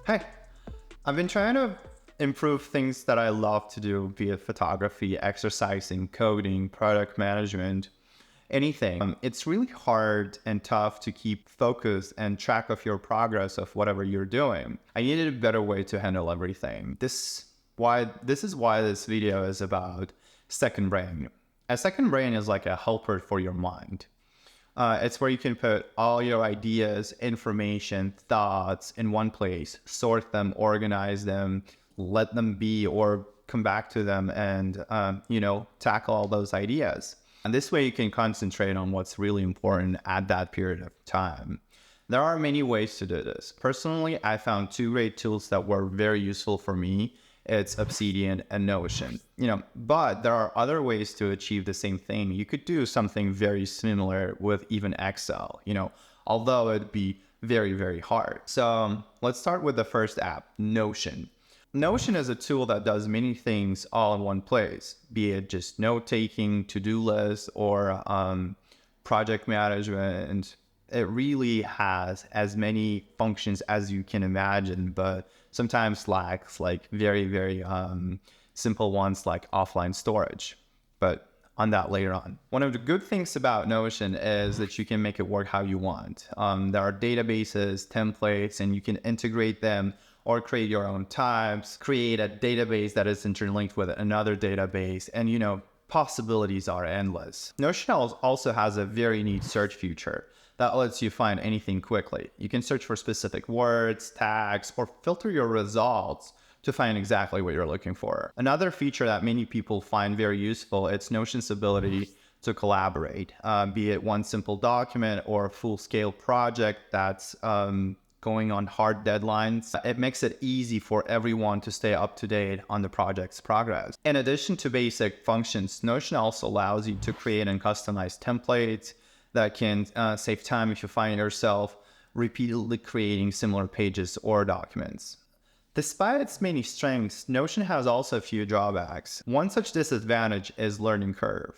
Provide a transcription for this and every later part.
Hey, I've been trying to improve things that I love to do, be it photography, exercising, coding, product management, anything. It's really hard and tough to keep focus and track of your progress of whatever you're doing. I needed a better way to handle everything. This is why this video is about second brain. A second brain is like a helper for your mind. It's where you can put all your ideas, information, thoughts in one place, sort them, organize them, let them be, or come back to them and, tackle all those ideas. And this way you can concentrate on what's really important at that period of time. There are many ways to do this. Personally, I found two great tools that were very useful for me. It's Obsidian and Notion, but there are other ways to achieve the same thing. You could do something very similar with even Excel, although it'd be very, very hard. So let's start with the first app, Notion. Notion is a tool that does many things all in one place, be it just note-taking, to-do lists, or project management. It really has as many functions as you can imagine, but sometimes lacks like very, very simple ones like offline storage. But on that later on. One of the good things about Notion is that you can make it work how you want. There are databases, templates, and you can integrate them or create your own types, create a database that is interlinked with another database, and possibilities are endless. Notion also has a very neat search feature that lets you find anything quickly. You can search for specific words, tags, or filter your results to find exactly what you're looking for. Another feature that many people find very useful is Notion's ability to collaborate, be it one simple document or a full-scale project that's going on hard deadlines. It makes it easy for everyone to stay up to date on the project's progress. In addition to basic functions, Notion also allows you to create and customize templates that can save time if you find yourself repeatedly creating similar pages or documents. Despite its many strengths, Notion has also a few drawbacks. One such disadvantage is learning curve.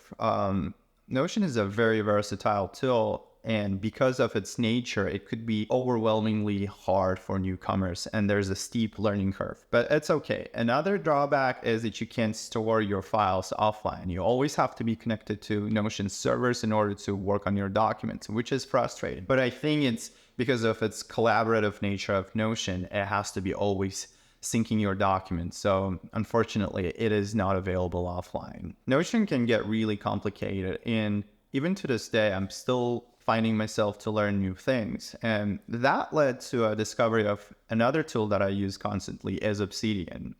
Notion is a very versatile tool, and because of its nature, it could be overwhelmingly hard for newcomers, and there's a steep learning curve, but it's okay. Another drawback is that you can't store your files offline. You always have to be connected to Notion servers in order to work on your documents, which is frustrating. But I think it's because of its collaborative nature of Notion, it has to be always syncing your documents. So unfortunately, it is not available offline. Notion can get really complicated, and even to this day, I'm still finding myself to learn new things. And that led to a discovery of another tool that I use constantly is Obsidian.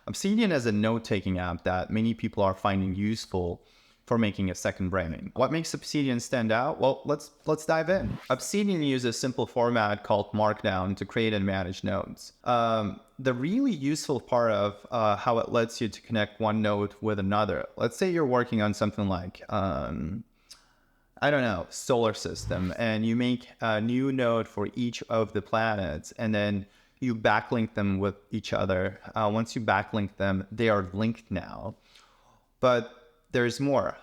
Obsidian is a note-taking app that many people are finding useful for making a second brain. What makes Obsidian stand out? Well, let's dive in. Obsidian uses a simple format called Markdown to create and manage notes. The really useful part of how it lets you to connect one note with another. Let's say you're working on something like solar system, and you make a new node for each of the planets, and then you backlink them with each other. Once you backlink them, they are linked now. But there's more.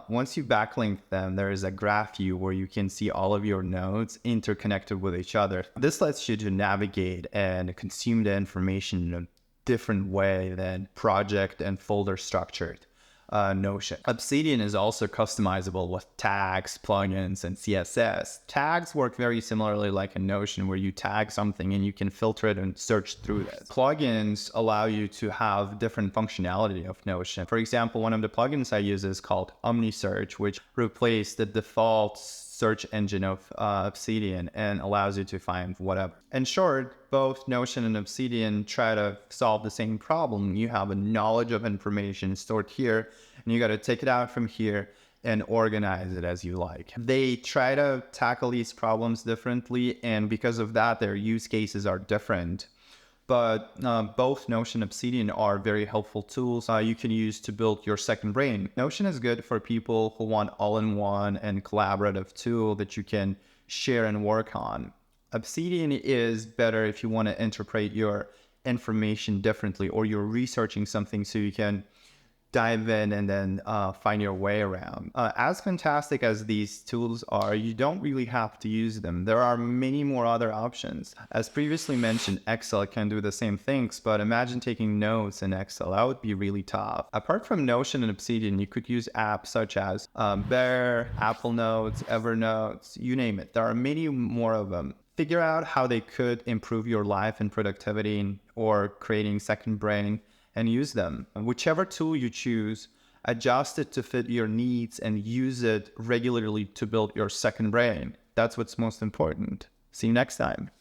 Once you backlink them, there is a graph view where you can see all of your nodes interconnected with each other. This lets you to navigate and consume the information in a different way than project and folder structured Notion. Obsidian is also customizable with tags, plugins, and CSS. Tags work very similarly like in Notion, where you tag something and you can filter it and search through it. Plugins allow you to have different functionality of Notion. For example, one of the plugins I use is called OmniSearch, which replaces the default search engine of Obsidian and allows you to find whatever. In short, both Notion and Obsidian try to solve the same problem. You have a knowledge of information stored here, and you got to take it out from here and organize it as you like. They try to tackle these problems differently, and because of that, their use cases are different. But both Notion and Obsidian are very helpful tools you can use to build your second brain. Notion is good for people who want all-in-one and collaborative tool that you can share and work on. Obsidian is better if you want to interpret your information differently, or you're researching something so you can dive in and then find your way around. As fantastic as these tools are, you don't really have to use them. There are many more other options. As previously mentioned, Excel can do the same things, but imagine taking notes in Excel. That would be really tough. Apart from Notion and Obsidian, you could use apps such as Bear, Apple Notes, Evernote, you name it. There are many more of them. Figure out how they could improve your life and productivity or creating second brain and use them. Whichever tool you choose, adjust it to fit your needs and use it regularly to build your second brain. That's what's most important. See you next time.